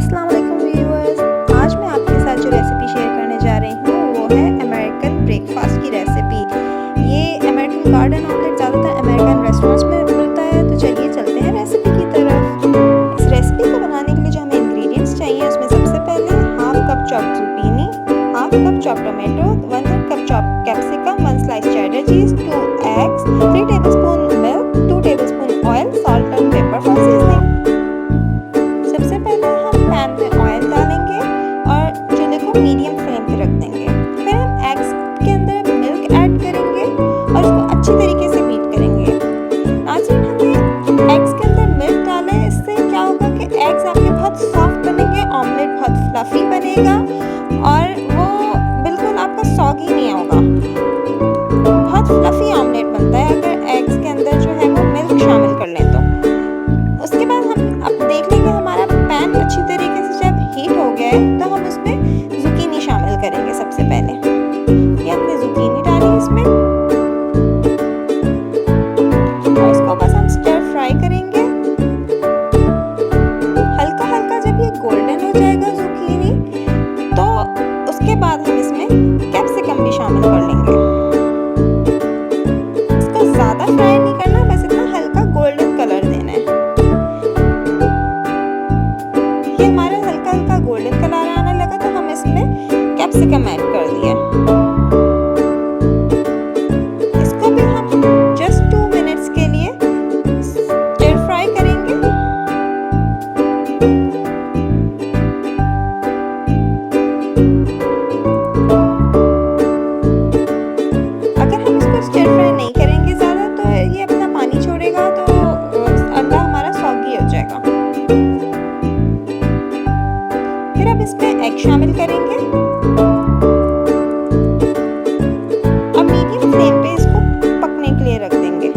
अस्सलाम वालेकुम व्यूअर्स। आज मैं आपके साथ जो रेसिपी शेयर करने जा रही हूँ वो है अमेरिकन ब्रेकफास्ट की रेसिपी। ये अमेरिकन गार्डन ऑमलेट ज़्यादातर अमेरिकन रेस्टोरेंट्स में मिलता है, तो चलिए चलते हैं रेसिपी की तरफ। इस रेसिपी को बनाने के लिए जो हमें इंग्रेडिएंट्स चाहिए उसमें सबसे पहले half cup chopped zucchini, half cup chopped tomato, 1/3 cup chopped capsicum, 1 slice cheddar चीज, 2 eggs, 3 tablespoon milk, 2 tablespoon oil, salt and paper for seasoning. सबसे पहले हम पैन में ऑयल डालेंगे और चूल्हे को मीडियम फ्लेम पे रख देंगे। फिर हम एग्स के अंदर मिल्क ऐड करेंगे और इसको अच्छी तरीके से बीट करेंगे। नाज़रीन, हमने एग्स के अंदर मिल्क डाला है, इससे क्या होगा कि एग्स आपके बहुत सॉफ्ट बनेंगे, ऑमलेट बहुत फ्लफी बनेगा और वो बिल्कुल आपका सॉगी नहीं होगा। बहुत फ्लफी ऑमलेट बनता है अगर एग्स के अंदर जो है वो मिल्क शामिल कर लें तो। उसके बाद हम अब देख लेंगे हमारा पैन अच्छी तरीके से जब हीट हो गया है तो हम उसमें जुकीनी शामिल करेंगे। सबसे पहले ये हमने जुकीनी डाली इसमें और इसको बस हम स्टर फ्राई करेंगे हल्का हल्का। जब ये गोल्डन हो जाएगा जुकीनी तो उसके बाद हम इसमें कैप्सिकम भी शामिल कर लेंगे। इसको ज़्यादा फ्राई नहीं करना, बस इतना हल्का गोल्डन कलर देना है। ये हमारा हल्का हल्का गोल्डन कलर आने लगा तो हम इसमें कैप्सिकम ऐड कर दिया। इसको भी हम जस्ट 2 मिनट्स के लिए स्टर फ्राई करेंगे। अगर हम इसको स्टर फ्राई नहीं करेंगे ज़्यादा तो ये अपना पानी छोड़ेगा तो अंडा हमारा सॉगी हो जाएगा। फिर अब इसमें एग शामिल करेंगे। अब मीडियम फ्लेम पे इसको पकने के लिए रख देंगे।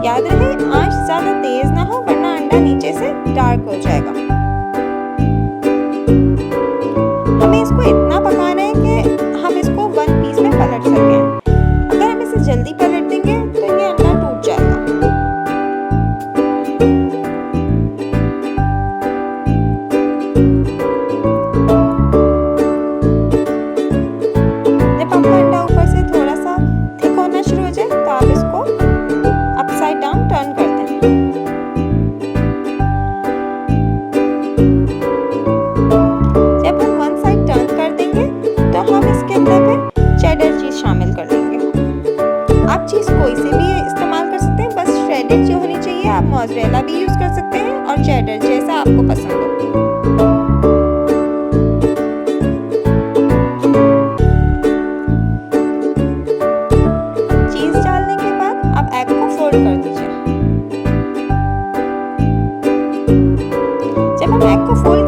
याद रहे आंच ज़्यादा तेज ना हो वरना अंडा नीचे से डार्क हो जाएगा। हमें इसको इतना पकाना है कि हम इसको 1 पीस में पलट सकें। अगर हम इसे जल्दी पलट देंगे तो ये अंडा टूट जाएगा। जब आपका अंडा ऊपर से थोड़ा सा थिक होना शुरू हो जाए तो आप इसको अपसाइड डाउन टर्न कर दें। जब हम 1 साइड टर्न कर देंगे तो हम इसके अंदर फिर चेडर चीज शामिल कर लेंगे। आप चीज कोई से भी इस्तेमाल कर सकते हैं, बस श्रेडेड जो होनी चाहिए। आप मोज़रेला भी यूज कर सकते हैं और चेडर जैसा आपको पसंद हो। चीज डालने के बाद अब एग को फोल्ड कर दीजिए। जब हम एग को फोल्ड